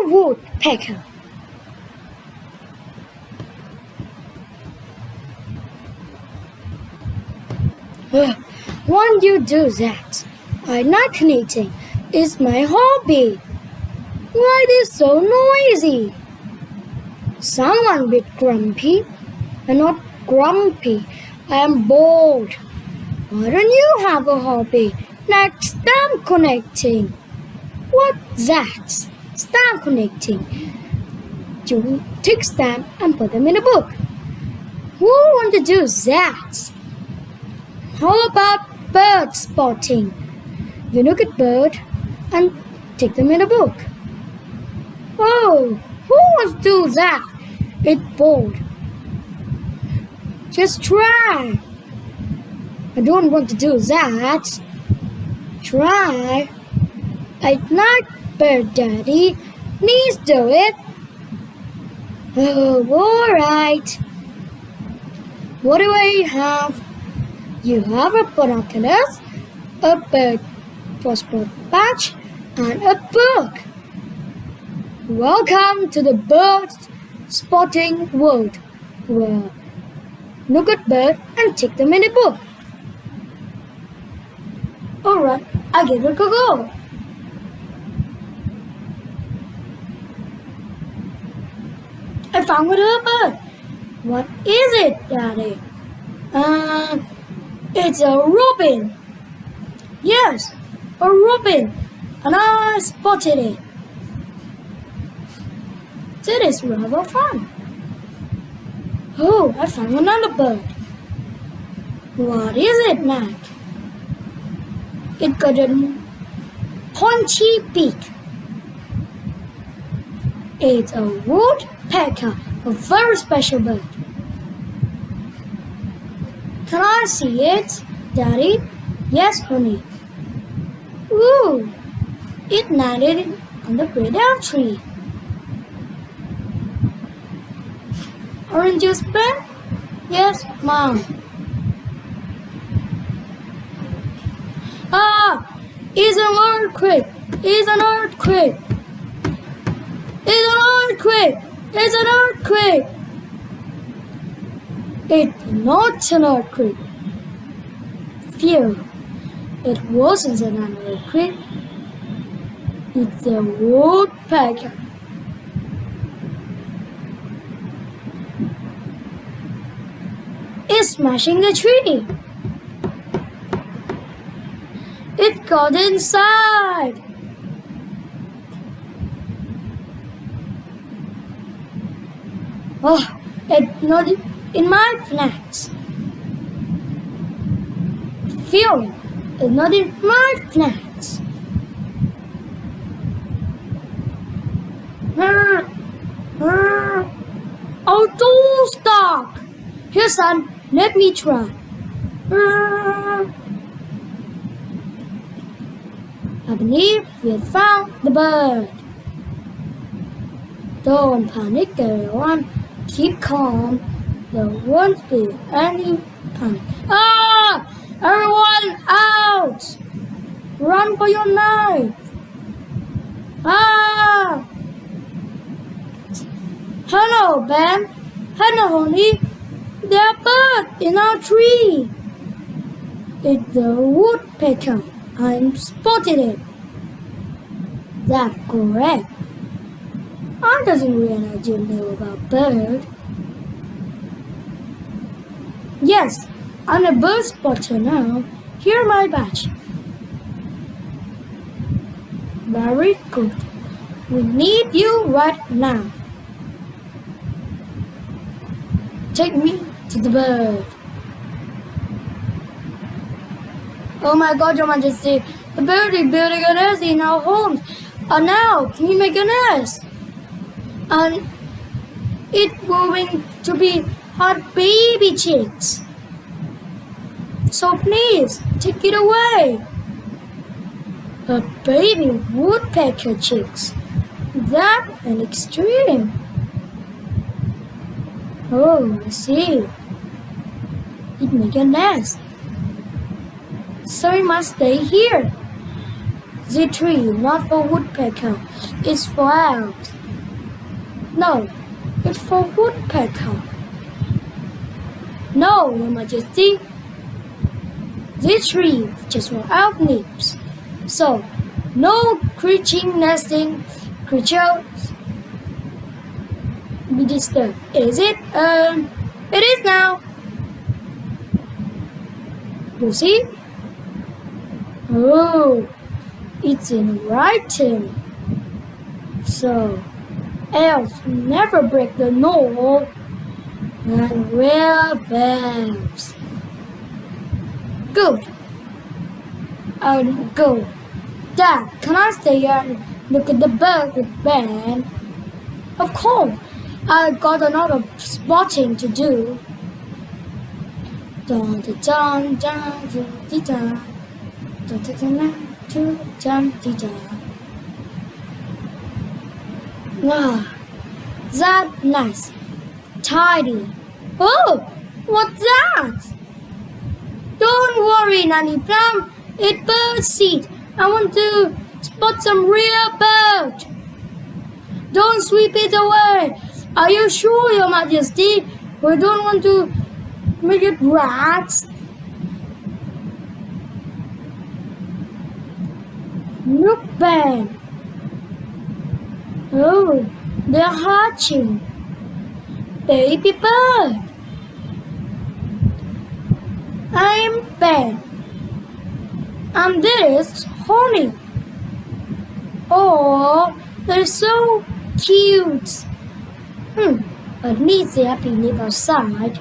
a woodpecker. Why you do that? I like knitting. It's my hobby. Why is it so noisy? Someone bit grumpy. I'm not grumpy. I am bored. Why don't you have a hobby like stamp connecting? What's that? Stamp connecting. You take stamp and put them in a book. Who want to do that? How about bird spotting? You look at bird and take them in a book. Oh, who wants to do that? It's bored. Just try. I don't want to do that. Try. I like bird, Daddy. Please do it. Oh, all right. What do I have? You have a binoculars, a bird passport badge, and a book. Welcome to the bird spotting world, where look at bird and take them in a book. Alright, I give it a go. I found a bird. What is it, Daddy? It's a robin. Yes, a robin. And I spotted it. That is rather fun. Oh, I found another bird. What is it, Mac? It got a pointy beak. It's a woodpecker, a very special bird. Can I see it, Daddy? Yes, honey. Ooh, it landed on the great elm tree. Orange juice pen? Yes, Mom. Ah, it's an earthquake. It's an earthquake. It's an earthquake. It's an earthquake. It's not an earthquake. Phew, it wasn't an earthquake. It's a woodpecker. It's smashing the tree. It got inside. Oh, it's not in my flat. Phew, it's not in my flat. Oh, don't stop. Here, son, let me try. I believe we have found the bird. Don't panic, everyone. Keep calm. There won't be any panic. Ah! Everyone out! Run for your life! Ah! Hello, Ben. Hello, honey. There's a bird in our tree. It's the woodpecker. I spotted it. That's correct. I doesn't realize you know about bird. Yes, I'm a bird spotter now. Here's my badge. Very good. We need you right now. Take me to the bird. Oh my God, Your Majesty, the bird is building a nest in our homes. And now, can you make a nest? And it's going to be our baby chicks. So please, take it away. A baby woodpecker chicks. That's an extreme. Oh, I see. It makes a nest. So we must stay here. The tree, not for woodpecker, it's for elves. No, it's for woodpecker. No, Your Majesty. The tree just for elf needs. So, no creaking, nesting creatures be disturbed. Is it? It is now. You see? Oh, it's in writing. So, elves never break the law and wear bells. Good. I'll go. Dad, can I stay here and look at the bird with Ben? Of course. I've got another spotting to do. Dun dun dun dun dun dun dun dun dun dun. Ah, that's nice. Tidy. Oh, what's that? Don't worry, Nanny Plum. It's bird seed. I want to spot some real bird. Don't sweep it away. Are you sure, Your Majesty? We don't want to make it rats. Look, Ben. Oh, they're hatching. Baby bird. I'm Ben. And this is Honey. Oh, they're so cute. At least they have been outside.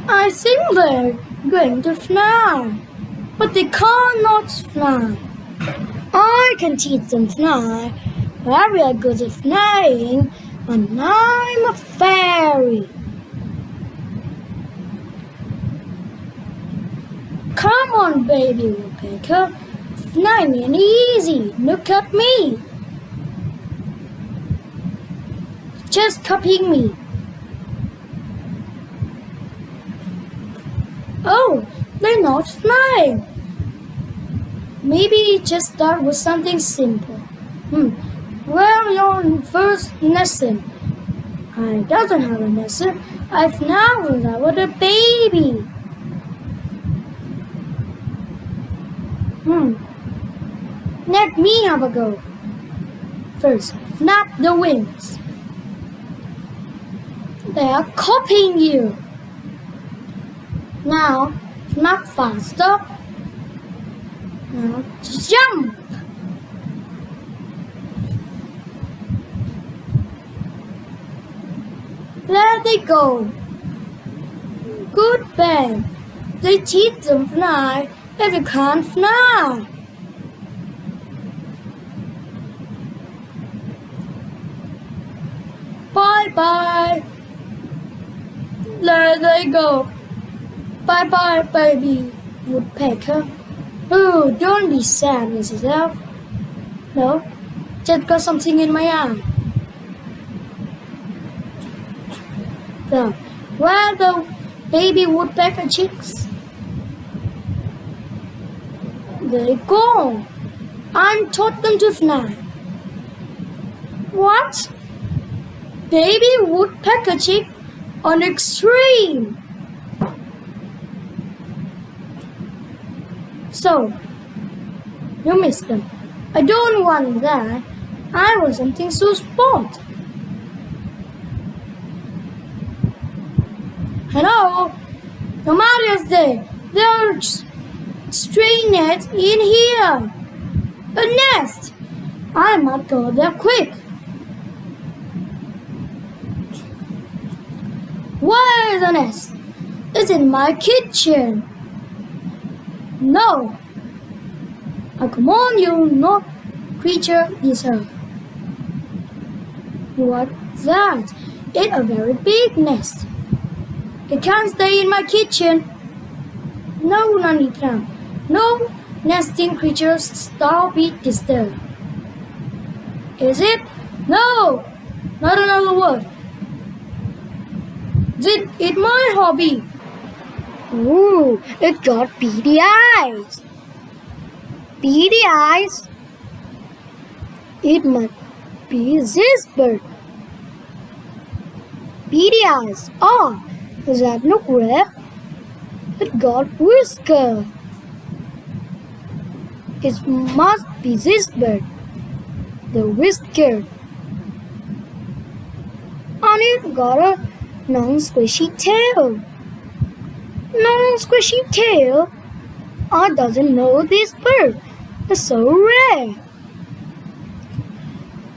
I think they're going to fly, but they cannot fly. I can teach them fly. Very good at flying, and I'm a fairy. Come on, baby woodpecker. Fly me and easy. Look at me. Just copying me. Oh, they're not flying. Maybe just start with something simple. Well, your first lesson. I doesn't have a lesson. I've now with a baby. Let me have a go. First, flap the wings. They are copying you. Now, flap faster. Now, jump. There they go. Good Ben. They teach them fly if you can't fly. Bye-bye. There they go. Bye-bye, baby woodpecker. Oh, don't be sad, Mrs. Elf. No, just got something in my eye. So, where are the baby woodpecker chicks? They're gone. I taught them to fly. What? Baby woodpecker chick on extreme. So, you missed them. I don't want that. I want something so sport. Hello? Your mother's there. There's stray net in here. A nest. I must go there quick. Where is the nest? It's in my kitchen. No. I command you, not creature deserve. What's that? It's a very big nest. It can't stay in my kitchen. No, Nanny Plum. No nesting creatures stop it disturbed. Is it? No. Not another word. Did it my hobby? Ooh, it got beady eyes. Beady eyes? It must be this bird. Beady eyes. Oh, does that look red? It got whisker. It must be this bird. The whisker. And it got a long squishy tail. Long squishy tail? I doesn't know this bird. It's so rare.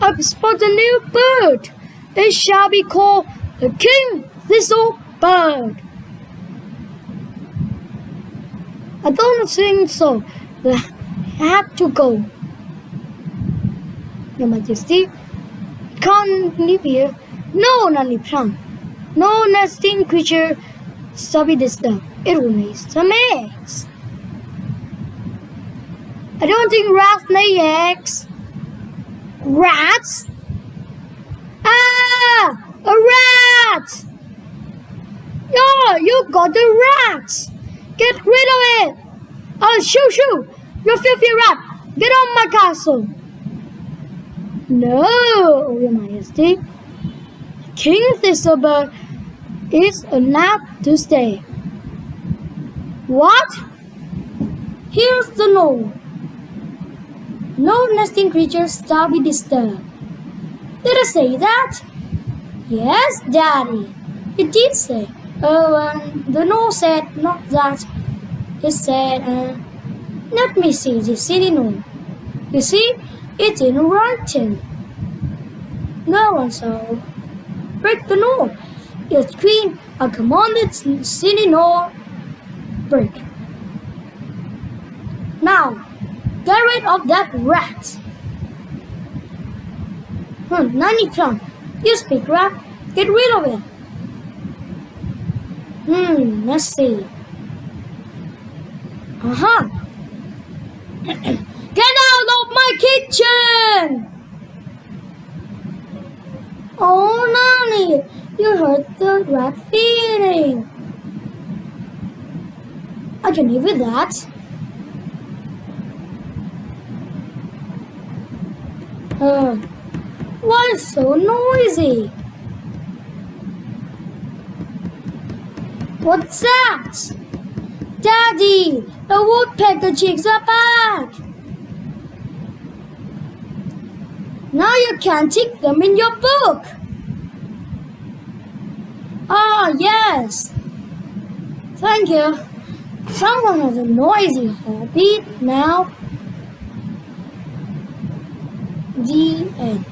I've spotted a new bird. It shall be called the King Thistle Bird. I don't think so. I have to go. Your Majesty, can't live here. No nanny plant. No nesting creature shall be disturbed. It will lay some eggs. I don't think rats lay eggs. Rats? Ah! A rat! Yeah, you got the rats! Get rid of it! Shoo! You filthy rat! Get on my castle! No, Your Majesty. King Thistlebird is allowed to stay. What? Here's the note. No nesting creatures shall be disturbed. Did I say that? Yes, Daddy. It did say. The note said not that. It said, let me see the silly note. You see, it's in writing. No one shall break the note. It's Queen, I commanded silly note break. Now, get rid of that rat. Nanny Plum, you speak rat. Get rid of it. Let's see. Get out of my kitchen! Oh, Nanny, you hurt the rat feeling. I can live with that. Why is so noisy? What's that? Daddy, the woodpecker chicks are back. Now you can tick them in your book. Ah, yes. Thank you. Someone has a noisy hobby now. The end.